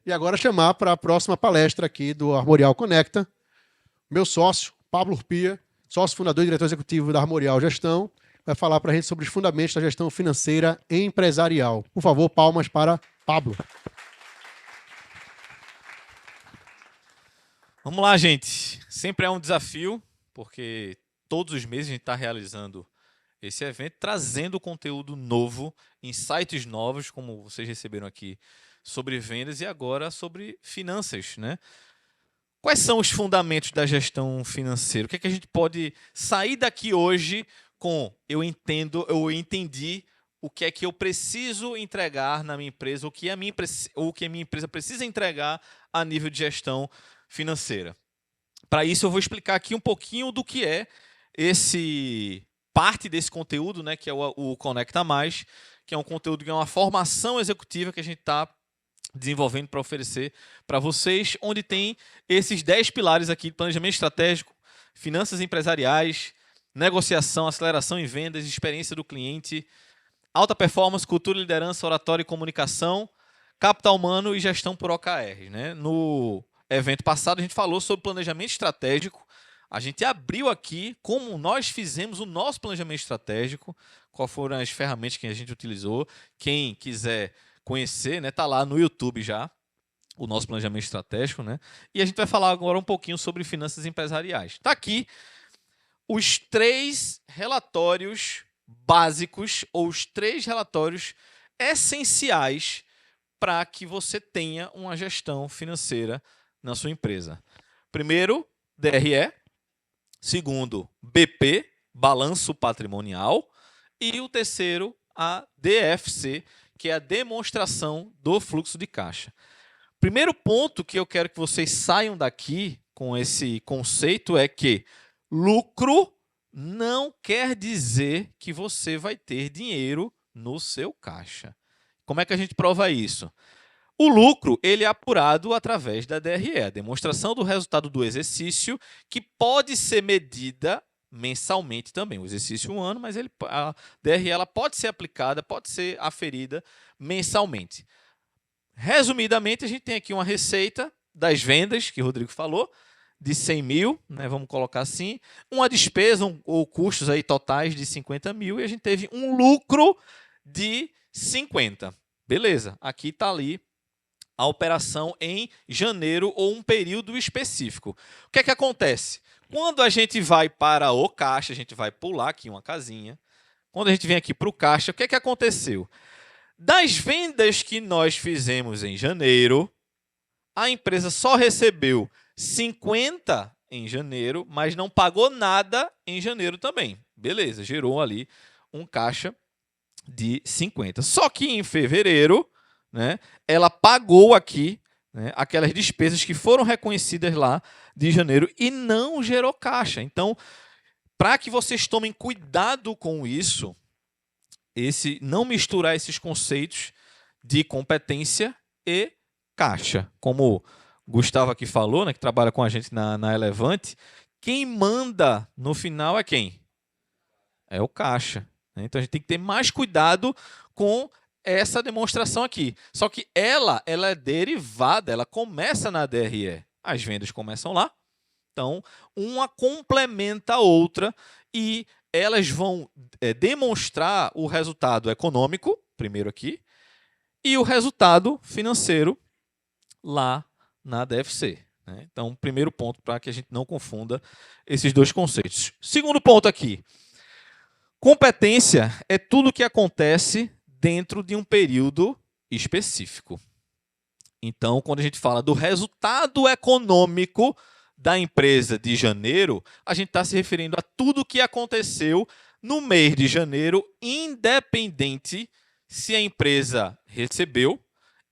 E agora chamar para a próxima palestra aqui do Armorial Conecta, meu sócio, Pablo Urpia, sócio fundador e diretor executivo da Armorial Gestão, vai falar para a gente sobre os fundamentos da gestão financeira empresarial. Por favor, palmas para Pablo. Vamos lá, gente. Sempre é um desafio, porque todos os meses a gente está realizando esse evento, trazendo conteúdo novo, insights novos, como vocês receberam aqui, sobre vendas e agora sobre finanças, né? Quais são os fundamentos da gestão financeira? O que é que a gente pode sair daqui hoje com eu entendi o que é que eu preciso entregar na minha empresa, o que a minha empresa precisa entregar a nível de gestão financeira. Para isso, eu vou explicar aqui um pouquinho do que é parte desse conteúdo, né, que é o Conecta Mais, que é um conteúdo que é uma formação executiva que a gente está desenvolvendo para oferecer para vocês, onde tem esses 10 pilares aqui de planejamento estratégico, finanças empresariais, negociação, aceleração em vendas, experiência do cliente, alta performance, cultura, liderança, oratória e comunicação, capital humano e gestão por OKR, né? No evento passado a gente falou sobre planejamento estratégico, a gente abriu aqui como nós fizemos o nosso planejamento estratégico, quais foram as ferramentas que a gente utilizou. Quem quiser conhecer, né, tá lá no YouTube já, o nosso planejamento estratégico, né? E a gente vai falar agora um pouquinho sobre finanças empresariais. Está aqui os 3 relatórios básicos, ou os 3 relatórios essenciais para que você tenha uma gestão financeira na sua empresa. Primeiro, DRE. Segundo, BP, balanço patrimonial. E o terceiro, a DFC, que é a demonstração do fluxo de caixa. Primeiro ponto que eu quero que vocês saiam daqui com esse conceito é que lucro não quer dizer que você vai ter dinheiro no seu caixa. Como é que a gente prova isso? O lucro ele é apurado através da DRE, a demonstração do resultado do exercício, que pode ser medida mensalmente também, o exercício 1 ano, mas a DRE ela pode ser aplicada, pode ser aferida mensalmente. Resumidamente, a gente tem aqui uma receita das vendas, que o Rodrigo falou, de 100 mil, né, vamos colocar assim, uma despesa ou custos aí totais de 50 mil, e a gente teve um lucro de 50. Beleza, aqui está ali a operação em janeiro ou um período específico. O que é que acontece? Quando a gente vai para o caixa, a gente vai pular aqui uma casinha. Quando a gente vem aqui para o caixa, o que é que aconteceu? Das vendas que nós fizemos em janeiro, a empresa só recebeu 50 em janeiro, mas não pagou nada em janeiro também. Beleza, gerou ali um caixa de 50. Só que em fevereiro, né, ela pagou aqui, né, aquelas despesas que foram reconhecidas lá de janeiro e não gerou caixa. Então, para que vocês tomem cuidado com isso, não misturar esses conceitos de competência e caixa. Como o Gustavo aqui falou, né, que trabalha com a gente na Elevante, quem manda no final é quem? É o caixa. Então, a gente tem que ter mais cuidado com essa demonstração aqui. Só que ela é derivada, ela começa na DRE. As vendas começam lá. Então, uma complementa a outra e elas vão demonstrar o resultado econômico, primeiro aqui, e o resultado financeiro lá na DFC. Né? Então, primeiro ponto para que a gente não confunda esses dois conceitos. Segundo ponto aqui. Competência é tudo o que acontece dentro de um período específico. Então, quando a gente fala do resultado econômico da empresa de janeiro, a gente está se referindo a tudo o que aconteceu no mês de janeiro, independente se a empresa recebeu,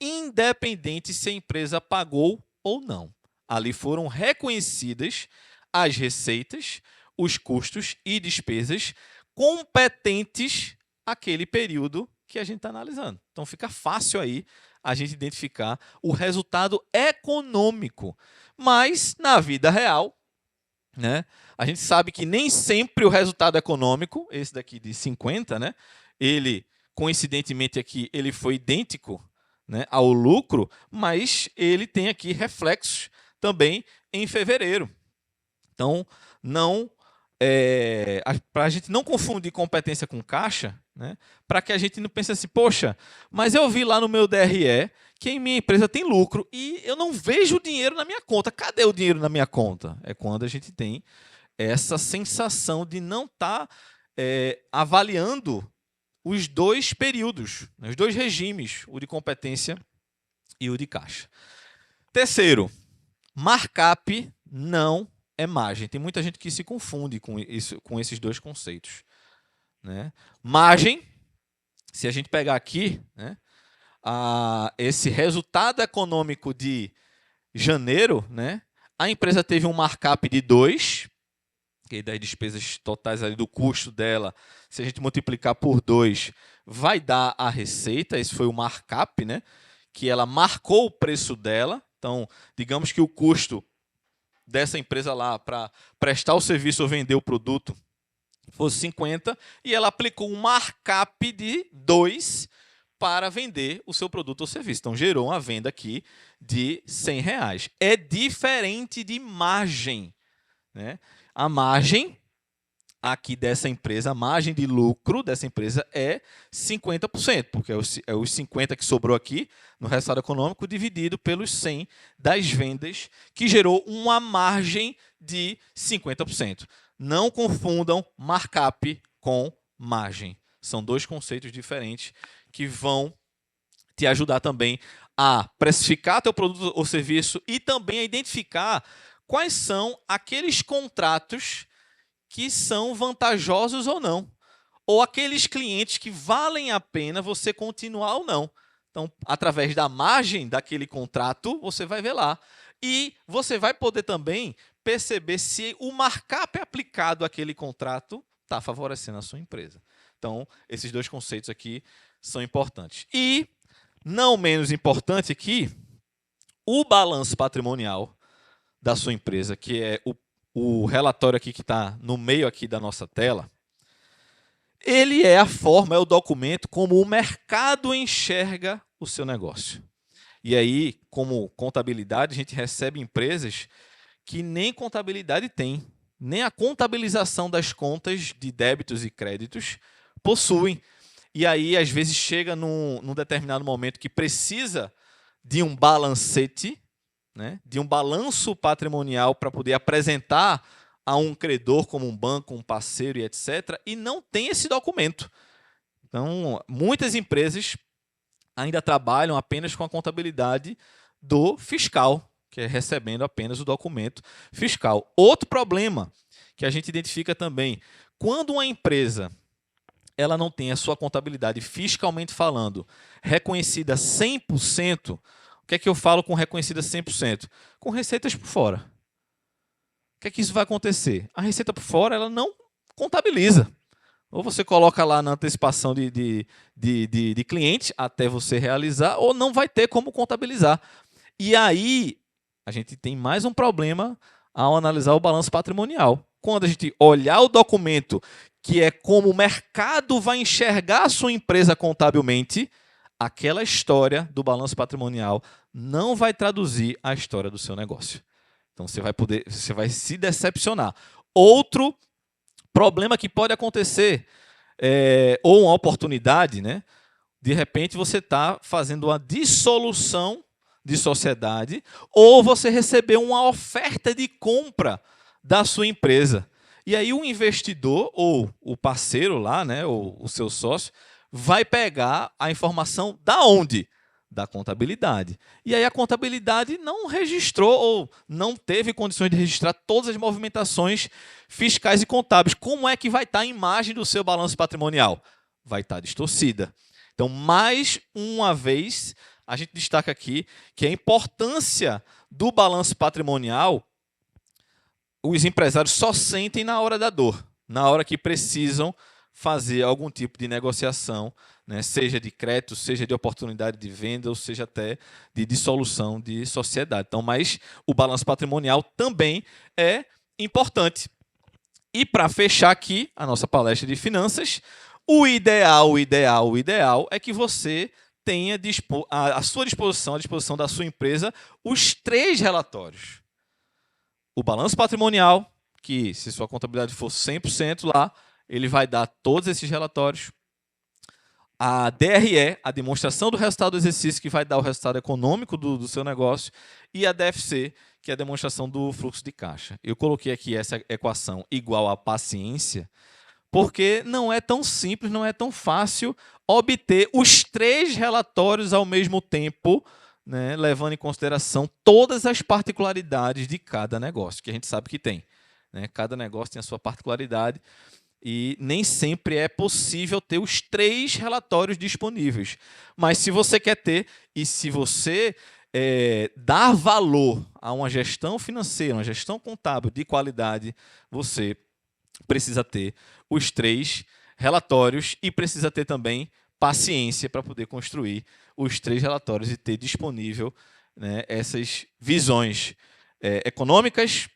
independente se a empresa pagou ou não. Ali foram reconhecidas as receitas, os custos e despesas competentes àquele período que a gente está analisando. Então, fica fácil aí a gente identificar o resultado econômico. Mas, na vida real, né, a gente sabe que nem sempre o resultado econômico, esse daqui de 50, né, ele, coincidentemente aqui, ele foi idêntico né, ao lucro, mas ele tem aqui reflexos também em fevereiro. Então, para a gente não confundir competência com caixa, né, para que a gente não pense assim, poxa, mas eu vi lá no meu DRE que em minha empresa tem lucro e eu não vejo o dinheiro na minha conta. Cadê o dinheiro na minha conta? É quando a gente tem essa sensação de não estar avaliando os dois períodos, né, os dois regimes, o de competência e o de caixa. Terceiro, markup não é margem. Tem muita gente que se confunde com esses dois conceitos, né? Margem, se a gente pegar aqui, né, esse resultado econômico de janeiro, né, a empresa teve um markup de 2, que das despesas totais ali do custo dela, se a gente multiplicar por 2, vai dar a receita. Esse foi o markup, né, que ela marcou o preço dela. Então, digamos que o custo dessa empresa lá para prestar o serviço ou vender o produto fosse 50 e ela aplicou um markup de 2 para vender o seu produto ou serviço. Então, gerou uma venda aqui de R$100. É diferente de margem, né? A margem aqui dessa empresa, a margem de lucro dessa empresa é 50%, porque é os 50 que sobrou aqui no resultado econômico dividido pelos 100 das vendas, que gerou uma margem de 50%. Não confundam markup com margem. São dois conceitos diferentes que vão te ajudar também a precificar teu produto ou serviço e também a identificar quais são aqueles contratos que são vantajosos ou não, ou aqueles clientes que valem a pena você continuar ou não. Então, através da margem daquele contrato, você vai ver lá. E você vai poder também perceber se o markup aplicado àquele contrato está favorecendo a sua empresa. Então, esses dois conceitos aqui são importantes. E, não menos importante aqui, o balanço patrimonial da sua empresa, que é o relatório aqui que está no meio aqui da nossa tela, ele é a forma, é o documento como o mercado enxerga o seu negócio. E aí, como contabilidade, a gente recebe empresas que nem contabilidade tem, nem a contabilização das contas de débitos e créditos possuem. E aí, às vezes, chega num determinado momento que precisa de um balancete, né, de um balanço patrimonial para poder apresentar a um credor como um banco, um parceiro e etc., e não tem esse documento. Então, muitas empresas ainda trabalham apenas com a contabilidade do fiscal, que é recebendo apenas o documento fiscal. Outro problema que a gente identifica também, quando uma empresa ela não tem a sua contabilidade fiscalmente falando reconhecida 100%, o que é que eu falo com reconhecida 100%? Com receitas por fora. O que é que isso vai acontecer? A receita por fora ela não contabiliza. Ou você coloca lá na antecipação de cliente até você realizar, ou não vai ter como contabilizar. E aí, a gente tem mais um problema ao analisar o balanço patrimonial. Quando a gente olhar o documento, que é como o mercado vai enxergar a sua empresa contabilmente, aquela história do balanço patrimonial não vai traduzir a história do seu negócio. Então você vai se decepcionar. Outro problema que pode acontecer, ou uma oportunidade, né? De repente você está fazendo uma dissolução de sociedade, ou você recebeu uma oferta de compra da sua empresa. E aí o investidor, ou o parceiro lá, né, ou o seu sócio, vai pegar a informação da onde? Da contabilidade. E aí a contabilidade não registrou ou não teve condições de registrar todas as movimentações fiscais e contábeis. Como é que vai estar a imagem do seu balanço patrimonial? Vai estar distorcida. Então, mais uma vez, a gente destaca aqui que a importância do balanço patrimonial, os empresários só sentem na hora da dor, na hora que precisam fazer algum tipo de negociação, né, seja de crédito, seja de oportunidade de venda, ou seja até de dissolução de sociedade. Então, mas o balanço patrimonial também é importante. E para fechar aqui a nossa palestra de finanças, o ideal é que você tenha à sua disposição, à disposição da sua empresa, os 3 relatórios. O balanço patrimonial, que se sua contabilidade for 100% lá, ele vai dar todos esses relatórios. A DRE, a demonstração do resultado do exercício, que vai dar o resultado econômico do seu negócio. E a DFC, que é a demonstração do fluxo de caixa. Eu coloquei aqui essa equação igual a paciência, porque não é tão simples, não é tão fácil obter os 3 relatórios ao mesmo tempo, né, levando em consideração todas as particularidades de cada negócio, que a gente sabe que tem. Né? Cada negócio tem a sua particularidade e nem sempre é possível ter os 3 relatórios disponíveis. Mas se você quer ter e se você dar valor a uma gestão financeira, uma gestão contábil de qualidade, você precisa ter os 3 relatórios e precisa ter também paciência para poder construir os 3 relatórios e ter disponível, né, essas visões econômicas,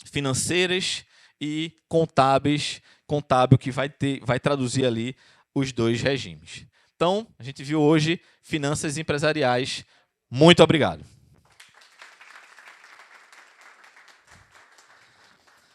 financeiras e contábil que vai traduzir ali os 2 regimes. Então, a gente viu hoje finanças empresariais. Muito obrigado.